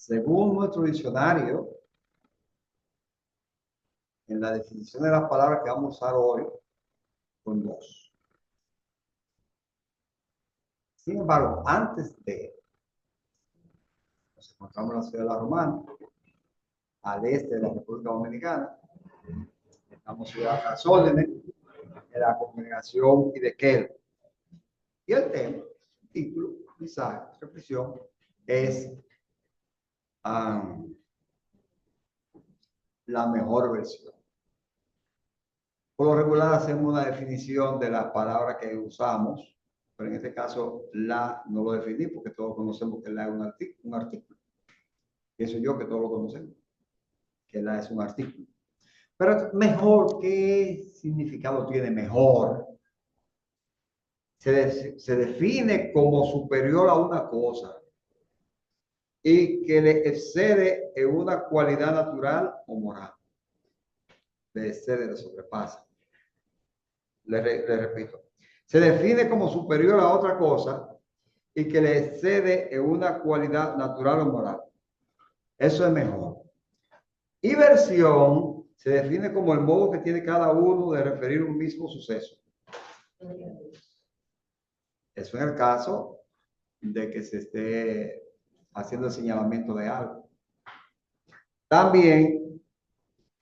Según nuestro diccionario, en la definición de las palabras que vamos a usar hoy, son dos. Sin embargo, antes de, nos encontramos en la ciudad de La Romana, al este de la República Dominicana. Estamos en las órdenes de la congregación y de Kel. Y el tema, título, mensaje, reflexión, es la mejor versión. Por lo regular hacemos una definición de las palabras que usamos, pero en este caso la no lo definí porque todos conocemos que la es un artículo. Pienso yo que todos lo conocemos, que la es un artículo. Pero mejor, ¿qué significado tiene mejor? Se define como superior a una cosa y que le excede en una cualidad natural o moral. Le excede, le sobrepasa. Le repito. Se define como superior a otra cosa y que le excede en una cualidad natural o moral. Eso es mejor. Y versión se define como el modo que tiene cada uno de referir un mismo suceso. Eso en el caso de que se esté haciendo el señalamiento de algo. También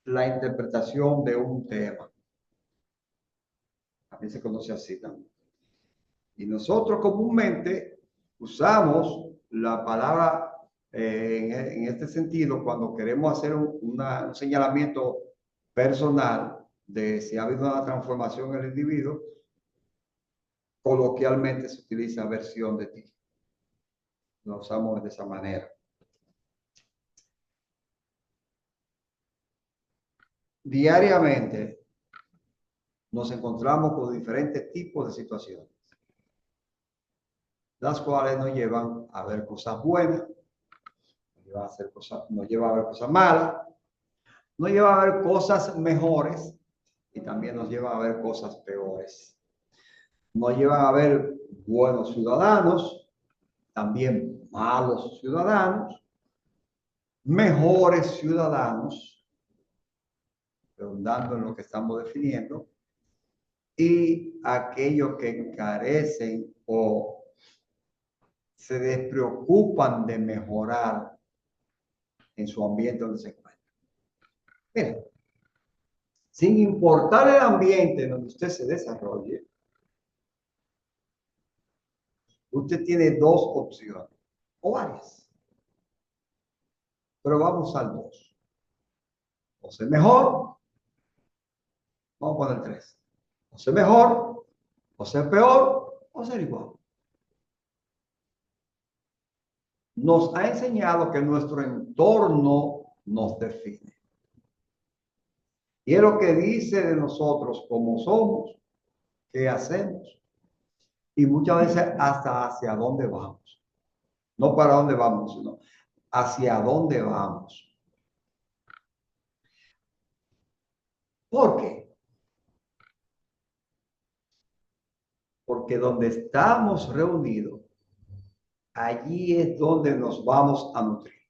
la interpretación de un tema. También se conoce así también. Y nosotros comúnmente usamos la palabra en este sentido cuando queremos hacer un señalamiento personal de si ha habido una transformación en el individuo. Coloquialmente se utiliza versión de ti. Lo usamos de esa manera. Diariamente nos encontramos con diferentes tipos de situaciones, las cuales nos llevan a ver cosas buenas, nos lleva a ver cosas malas, nos lleva a ver cosas mejores y también nos lleva a ver cosas peores. Nos llevan a ver buenos ciudadanos, también malos ciudadanos, mejores ciudadanos, redundando en lo que estamos definiendo, y aquellos que encarecen o se despreocupan de mejorar en su ambiente donde se encuentra. Miren, sin importar el ambiente donde usted se desarrolle, usted tiene dos opciones, o varias, pero vamos al dos. O ser mejor, vamos a poner tres. O ser mejor, o ser peor, o ser igual. Nos ha enseñado que nuestro entorno nos define. Y es lo que dice de nosotros cómo somos, qué hacemos. Y muchas veces hasta hacia dónde vamos. No para dónde vamos, sino hacia dónde vamos. ¿Por qué? Porque donde estamos reunidos, allí es donde nos vamos a nutrir.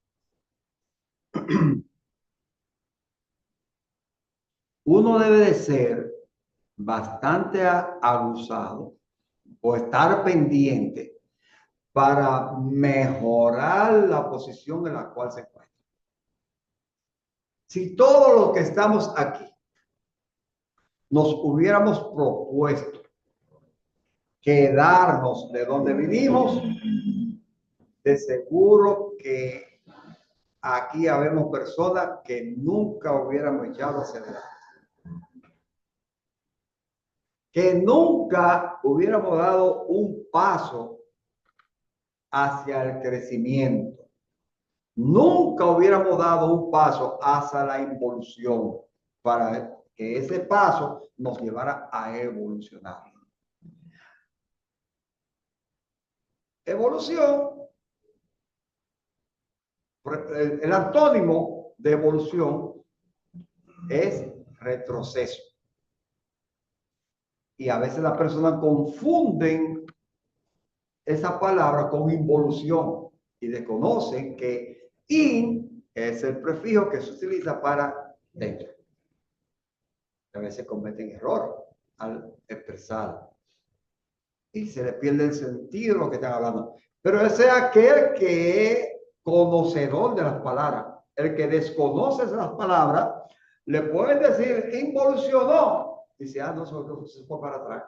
Uno debe de ser bastante abusado o estar pendiente para mejorar la posición en la cual se encuentra. Si todos los que estamos aquí nos hubiéramos propuesto quedarnos de donde vinimos, de seguro que aquí habemos personas que nunca hubiéramos echado hacia adelante. Que nunca hubiéramos dado un paso hacia el crecimiento. Nunca hubiéramos dado un paso hacia la involución para que ese paso nos llevara a evolucionar. Evolución, el antónimo de evolución es retroceso. Y a veces las personas confunden esa palabra con involución y desconocen que In es el prefijo que se utiliza para dentro. A veces cometen error al expresar y se le pierde el sentido de lo que están hablando. Pero ese es aquel que es conocedor de las palabras. El que desconoce las palabras, le pueden decir involucionó. Dice, no, se fue para atrás.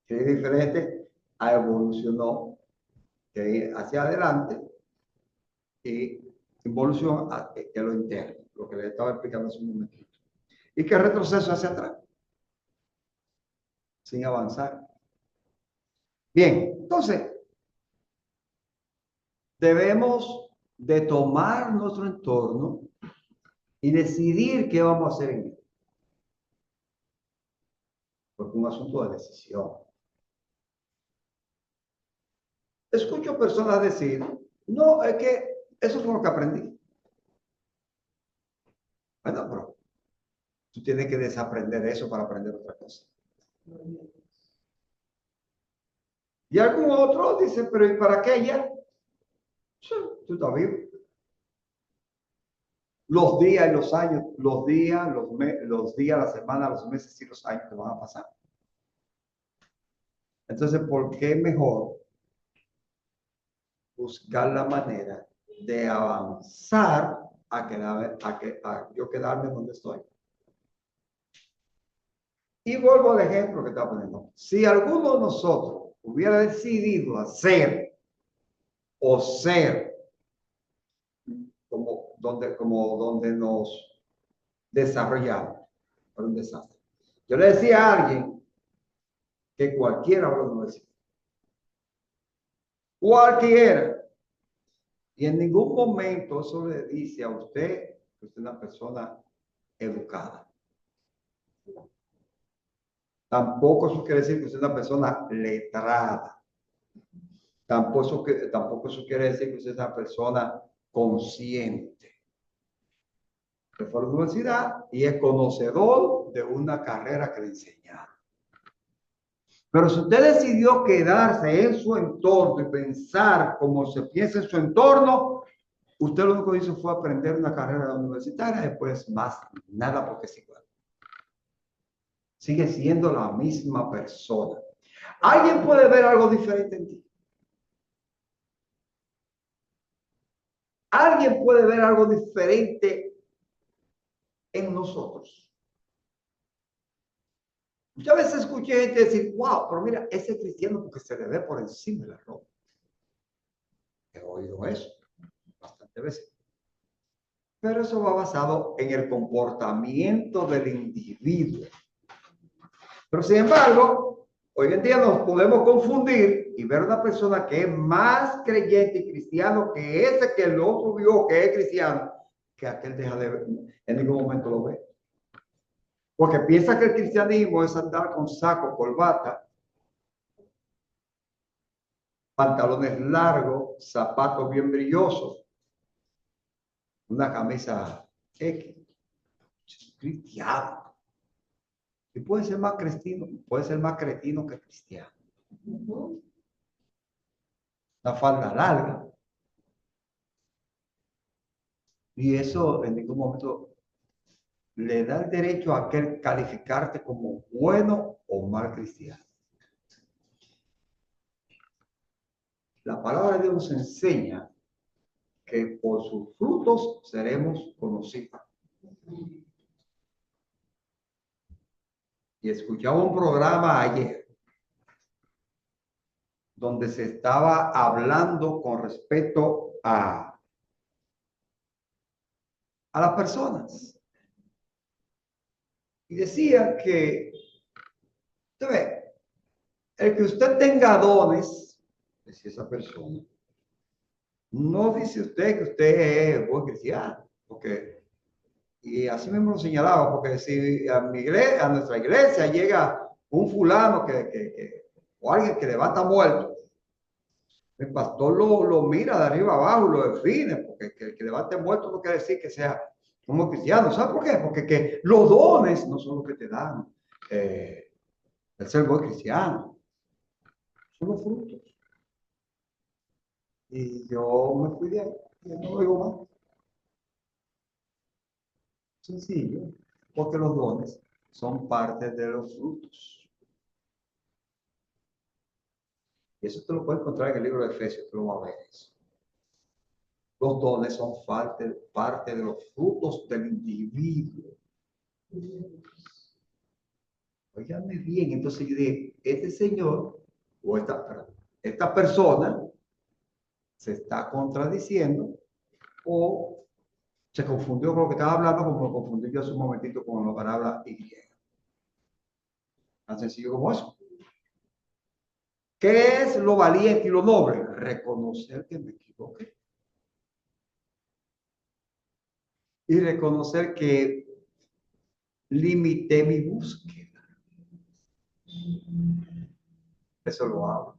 Que es diferente a evolucionó, que es hacia adelante, y involución a lo interno, lo que le estaba explicando hace un momentito. Y que retroceso hacia atrás, sin avanzar. Bien, entonces, debemos de tomar nuestro entorno y decidir qué vamos a hacer en él. Porque es un asunto de decisión. Escucho personas decir, no, es que eso fue lo que aprendí. Bueno, pero tú tienes que desaprender eso para aprender otra cosa. Y algún otro dice, pero ¿y para qué ya? Sí, tú estás vivo. Los días y los años, los días, los días, la semana, los meses y los años te van a pasar. Entonces, ¿por qué mejor buscar la manera de avanzar a yo quedarme donde estoy? Y vuelvo al ejemplo que estaba poniendo. Si alguno de nosotros hubiera decidido hacer o ser como donde nos desarrollamos, fue un desastre. Yo le decía a alguien que cualquiera lo no decía. Cualquiera. Y en ningún momento eso le dice a usted que usted es una persona educada. Tampoco eso quiere decir que usted es una persona letrada. Tampoco eso quiere decir que usted es una persona consciente. Usted fue a la universidad y es conocedor de una carrera que le enseñaron. Pero si usted decidió quedarse en su entorno y pensar como se piensa en su entorno, usted lo único que hizo fue aprender una carrera universitaria, después más nada porque es igual. Sigue siendo la misma persona. ¿Alguien puede ver algo diferente en ti? ¿Alguien puede ver algo diferente en nosotros? Yo a veces escuché gente decir, wow, pero mira, ese cristiano porque se le ve por encima de la ropa. He oído eso bastantes veces. Pero eso va basado en el comportamiento del individuo. Pero sin embargo, hoy en día nos podemos confundir y ver una persona que es más creyente y cristiano que ese que el otro vio que es cristiano, que aquel deja de ver, en ningún momento lo ve. Porque piensa que el cristianismo es andar con saco, corbata, pantalones largos, zapatos bien brillosos, una camisa X, cristiano. Y puede ser más cretino que cristiano. Una falda larga. Y eso en ningún momento le da el derecho a aquel calificarte como bueno o mal cristiano. La palabra de Dios nos enseña que por sus frutos seremos conocidos. Y escuchaba un programa ayer donde se estaba hablando con respecto a las personas. Y decía que, el que usted tenga dones, decía esa persona, no dice usted que usted es buen cristiano, porque, y así mismo lo señalaba, porque si a nuestra iglesia llega un fulano o alguien que levanta muertos, el pastor lo mira de arriba abajo, lo define, porque que levante muertos no quiere decir que sea como cristiano. ¿Sabe por qué? Porque que los dones no son los que te dan el ser buen cristiano, son los frutos. Y yo me fui de ahí, y no lo digo más. Sencillo, porque los dones son parte de los frutos. Y eso te lo puedes encontrar en el libro de Efesios, tú lo vas a ver eso. Los dones son parte de los frutos del individuo. Óigame bien, entonces yo dije, este señor o esta persona se está contradiciendo o se confundió con lo que estaba hablando, como lo confundí yo hace un momentito con la palabra Y. Tan sencillo como eso. ¿Qué es lo valiente y lo noble? Reconocer que me equivoqué. Y reconocer que limité mi búsqueda. Eso lo hago.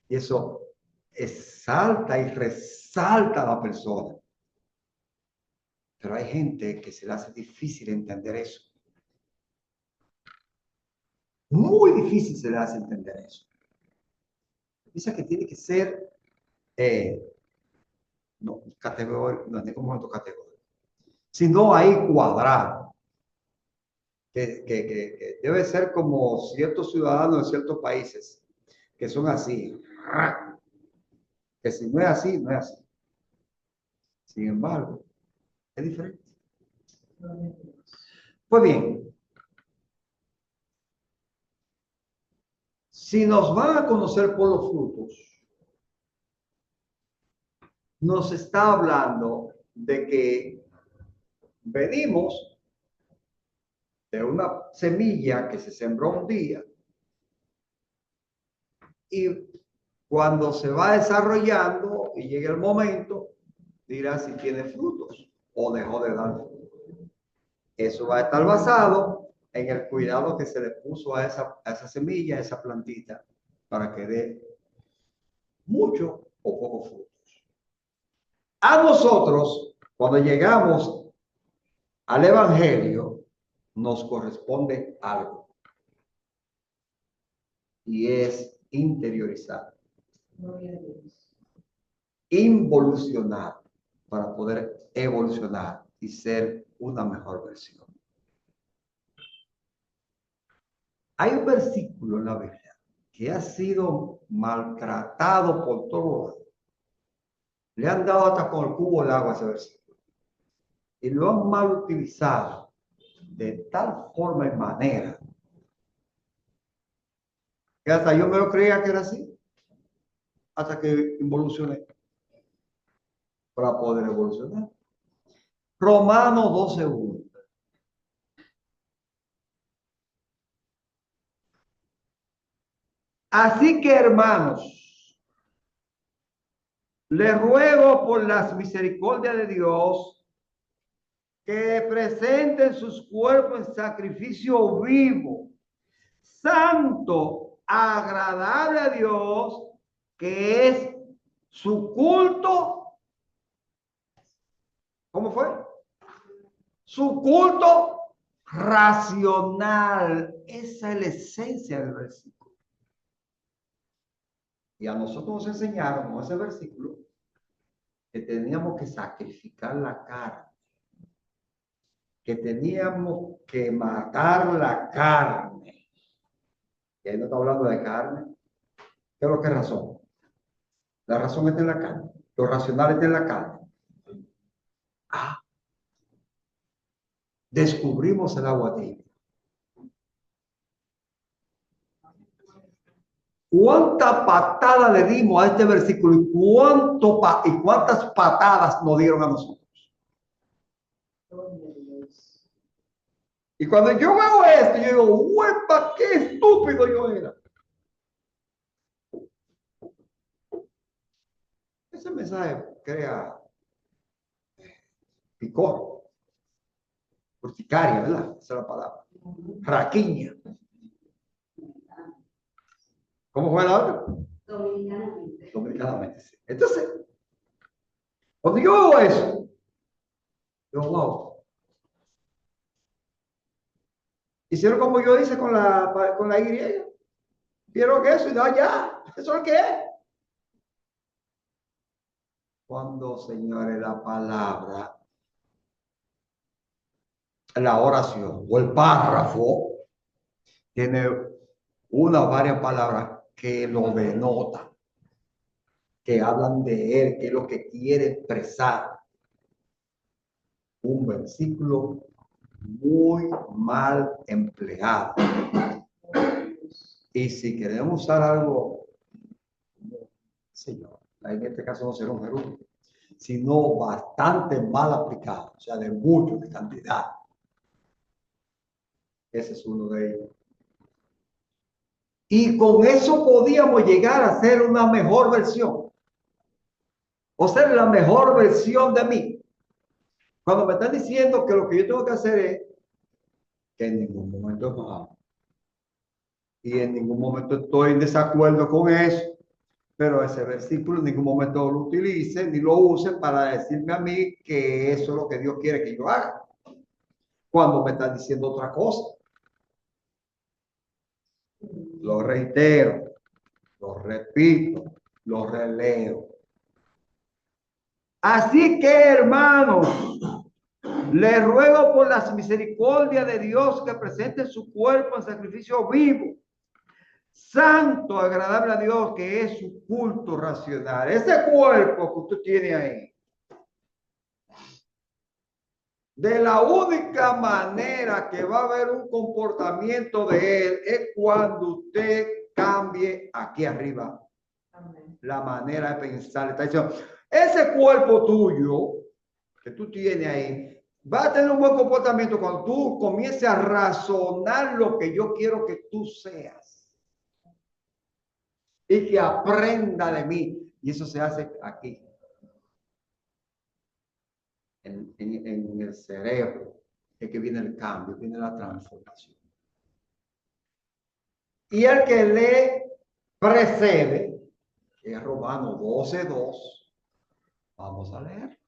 Y eso exalta y resalta a la persona. Pero hay gente que se le hace difícil entender eso. Muy difícil se le hace entender eso. Piensa que tiene que ser, no, categoría, no es como categoría, sino ahí cuadrado. Que debe ser como ciertos ciudadanos de ciertos países que son así. Que si no es así, no es así. Sin embargo, es diferente. Pues bien, si nos van a conocer por los frutos, nos está hablando de que venimos de una semilla que se sembró un día y cuando se va desarrollando y llegue el momento, dirá si tiene frutos o dejó de dar frutos. Eso va a estar basado en el cuidado que se le puso a esa semilla, a esa plantita, para que dé mucho o poco frutos. A nosotros, cuando llegamos al Evangelio, nos corresponde algo y es interiorizar, involucionar para poder evolucionar y ser una mejor versión. Hay un versículo en la Biblia que ha sido maltratado por todos. Le han dado hasta con el cubo de agua a ese versículo. Y lo han mal utilizado de tal forma y manera que hasta yo me lo creía que era así, hasta que involucioné para poder evolucionar. Romanos 12:1. Así que, hermanos, les ruego por las misericordias de Dios que presenten sus cuerpos en sacrificio vivo, santo, agradable a Dios, que es su culto. ¿Cómo fue? Su culto racional. Esa es la esencia del versículo. Y a nosotros nos enseñaron con ese versículo que teníamos que sacrificar la carne, que teníamos que matar la carne. Y ahí no está hablando de carne. ¿Qué es lo que es razón? La razón está en la carne. Lo racional está en la carne. Ah, descubrimos el agua tibia. ¿Cuánta patada le dimos a este versículo y cuántas patadas nos dieron a nosotros? Y cuando yo veo esto, yo digo, ¡huepa, qué estúpido yo era! Ese mensaje crea picor, urticaria, ¿verdad? Esa es la palabra. Raquiña. ¿Cómo fue la otra? Dominicanamente. Dominicanamente, sí. Entonces, cuando yo veo eso, yo, wow. Hicieron como yo hice con la Y. Vieron que eso y no, ya, eso es lo que es. Cuando, señores, la palabra, la oración o el párrafo tiene una o varias palabras que lo denotan, que hablan de él, que es lo que quiere expresar. Un versículo muy mal empleado. Y si queremos usar algo, señor, en este caso no será un gerundio, sino bastante mal aplicado, o sea, de mucho, de cantidad. Ese es uno de ellos. Y con eso podíamos llegar a ser una mejor versión, o ser la mejor versión de mí. Cuando me están diciendo que lo que yo tengo que hacer es que en ningún momento no amo. Y en ningún momento estoy en desacuerdo con eso, pero ese versículo en ningún momento lo utilice ni lo use para decirme a mí que eso es lo que Dios quiere que yo haga, cuando me están diciendo otra cosa. Lo reitero, lo repito, lo releo. Así que, hermanos, les ruego por las misericordias de Dios que presenten su cuerpo en sacrificio vivo, santo, agradable a Dios, que es su culto racional. Ese cuerpo que usted tiene ahí, de la única manera que va a haber un comportamiento de él es cuando usted cambie aquí arriba. Amén. La manera de pensar. Está diciendo, ese cuerpo tuyo que tú tienes ahí va a tener un buen comportamiento cuando tú comiences a razonar lo que yo quiero que tú seas y que aprenda de mí. Y eso se hace aquí, en el cerebro. Es que viene el cambio, viene la transformación. Y el que le precede, que es Romanos 12:2, vamos a leer.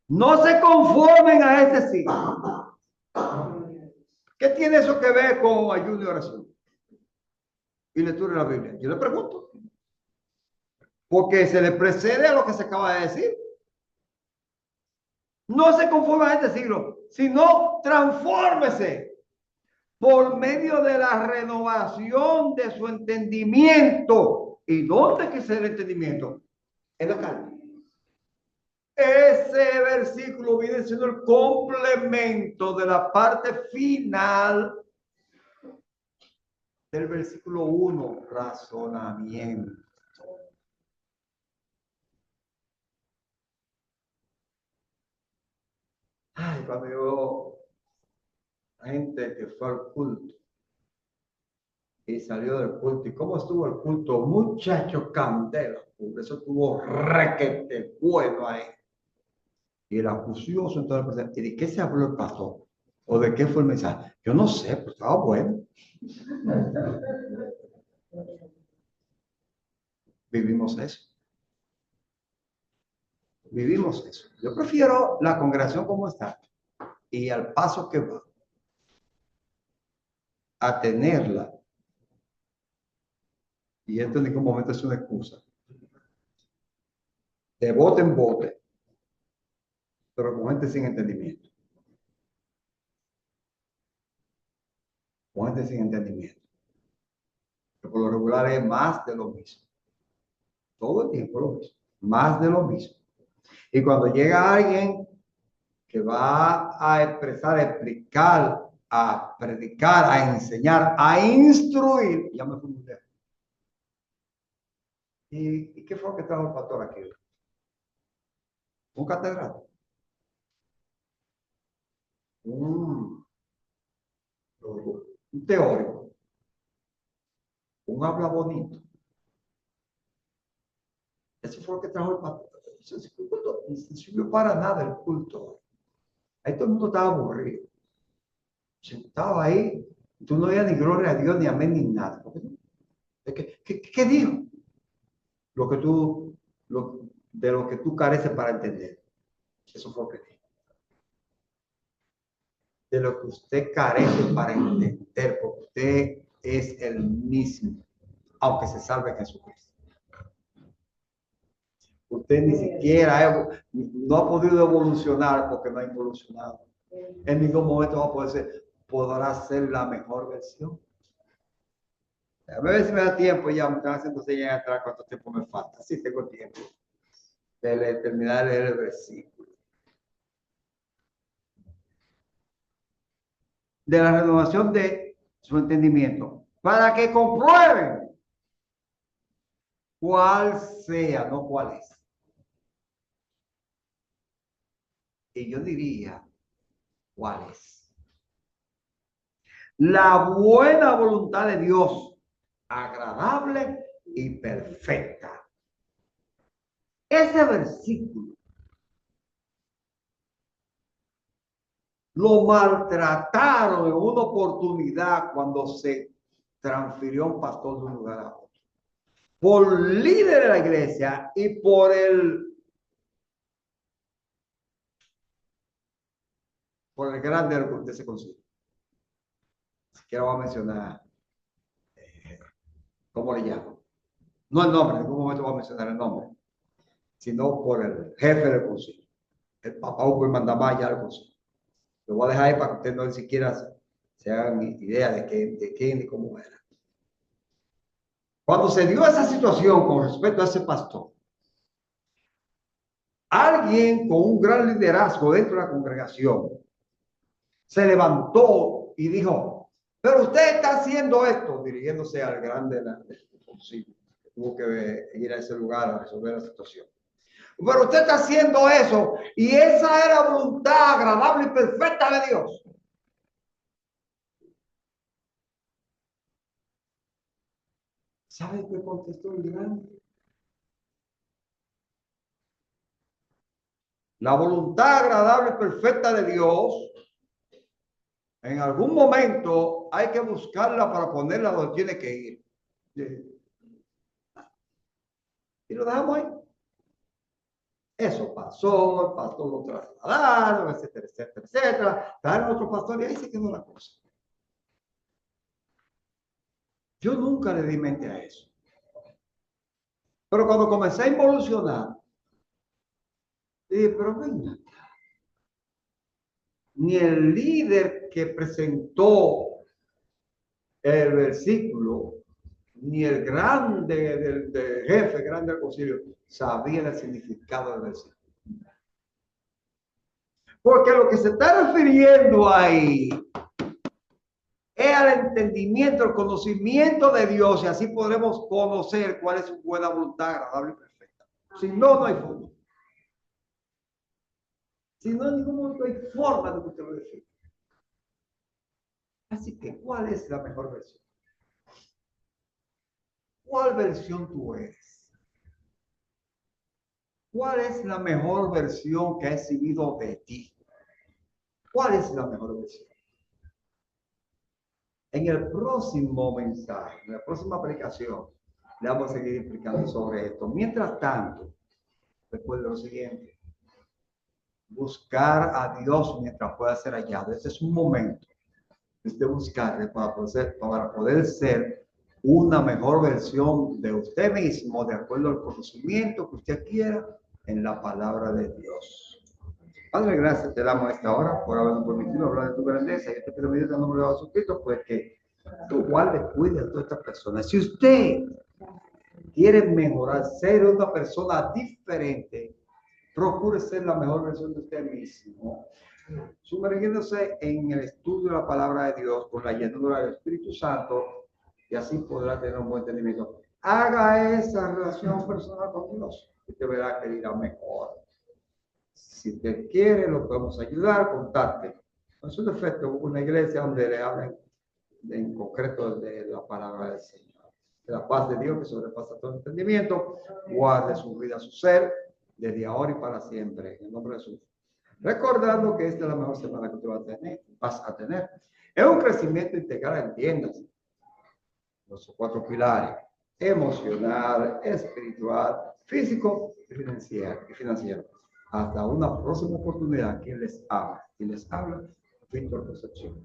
No se conformen a este siglo. ¿Qué tiene eso que ver con ayuno y oración? Y lectura de la Biblia. Yo le pregunto. Porque se le precede a lo que se acaba de decir. No se conforme a este siglo, sino transfórmese por medio de la renovación de su entendimiento. ¿Y dónde que es el entendimiento? En la carne. Ese versículo viene siendo el complemento de la parte final del versículo 1, razonamiento. Ay, cuando yo, gente que fue al culto y salió del culto, ¿y cómo estuvo el culto? Muchacho candela, por eso estuvo requete bueno ahí. Y el acucioso entonces, ¿y de qué se habló el pastor? ¿O de qué fue el mensaje? Yo no sé, pues estaba bueno. Vivimos eso. Vivimos eso. Yo prefiero la congregación como está y al paso que va a tenerla. Y esto en ningún momento es una excusa. De bote en bote, pero con gente sin entendimiento. Con gente sin entendimiento. Que por lo regular es más de lo mismo. Todo el tiempo lo mismo. Más de lo mismo. Y cuando llega alguien que va a expresar, a explicar, a predicar, a enseñar, a instruir, ya me fui muy lejos. ¿Y qué fue lo que trajo el pastor aquí? Un catedrático. Un, un teórico. Un habla bonito. Eso fue lo que trajo el pastor. No sirvió para nada el culto. Ahí todo el mundo estaba aburrido. Sentado ahí, tú no veías ni gloria a Dios, ni amén, ni nada. ¿Qué dijo? Lo que tú, de lo que tú careces para entender. Eso fue lo que dijo. De lo que usted carece para entender, porque usted es el mismo. aunque se salve en Jesucristo. Usted ni siquiera no ha podido evolucionar porque no ha evolucionado. En ningún momento va a poder ser, podrá ser la mejor versión. A ver si me da tiempo ya, me están haciendo señas atrás cuánto tiempo me falta. Sí, tengo tiempo de terminar de leer el versículo. De la renovación de su entendimiento, para que comprueben cuál sea, no cuál es. Y yo diría, ¿cuál es? La buena voluntad de Dios, agradable y perfecta. Ese versículo lo maltrataron en una oportunidad cuando se transfirió un pastor de un lugar a otro. Por líder de la iglesia y por el grande de ese concilio. Siquiera voy a mencionar cómo le llamo. No el nombre, en ningún momento voy a mencionar el nombre, sino por el jefe del concilio. El papá Hugo y mandamás ya del concilio. Lo voy a dejar ahí para que ustedes no ni siquiera se hagan idea de quién y cómo era. Cuando se dio esa situación con respecto a ese pastor, alguien con un gran liderazgo dentro de la congregación se levantó y dijo, pero usted está haciendo esto, dirigiéndose al grande del concilio, que tuvo que ir a ese lugar a resolver la situación. Pero usted está haciendo eso y esa es la voluntad agradable y perfecta de Dios. ¿Sabe qué contestó el grande? La voluntad agradable y perfecta de Dios, en algún momento hay que buscarla para ponerla donde tiene que ir. Y lo dejamos ahí. Eso pasó, el pastor lo trasladaron, etcétera, etcétera, etcétera. Trajeron otro pastor y ahí se quedó la cosa. Yo nunca le di mente a eso. Pero cuando comencé a involucionar, dije, pero venga, ni el líder que presentó el versículo, ni el grande del jefe, grande del concilio, sabía el significado del versículo. Porque lo que se está refiriendo ahí es al entendimiento, al conocimiento de Dios, y así podremos conocer cuál es su buena voluntad, agradable y perfecta. Si no, no hay forma. Si no, en ningún momento hay forma de que usted lo defina. Así que, ¿cuál es la mejor versión? ¿Cuál versión tú eres? ¿Cuál es la mejor versión que ha exhibido de ti? ¿Cuál es la mejor versión? En el próximo mensaje, en la próxima aplicación, le vamos a seguir explicando sobre esto. Mientras tanto, recuerden lo siguiente: buscar a Dios mientras pueda ser hallado. Este es un momento de buscarle para poder ser una mejor versión de usted mismo, de acuerdo al conocimiento que usted quiera en la palabra de Dios. Padre, gracias te damos a esta hora por habernos permitido hablar de tu grandeza. Y te pido en el nombre de Jesucristo, pues que tú guardes, cuides a todas estas personas. Si usted quiere mejorar, ser una persona diferente, procure ser la mejor versión de usted mismo, sumergiéndose en el estudio de la palabra de Dios con la llenura del Espíritu Santo, y así podrá tener un buen entendimiento. Haga esa relación personal con Dios y te verá que irá mejor. Si usted quiere, lo podemos ayudar, contacte. En su defecto, una iglesia donde le hablen en concreto de la palabra del Señor. Que la paz de Dios, que sobrepasa todo entendimiento, guarde su vida, su ser, desde ahora y para siempre. En el nombre de Jesús. Recordando que esta es la mejor semana que tú vas a tener. Es un crecimiento integral, entiendas. Los 4 pilares: emocional, espiritual, físico y financiero. Hasta una próxima oportunidad. Quien les habla, Víctor Concepción.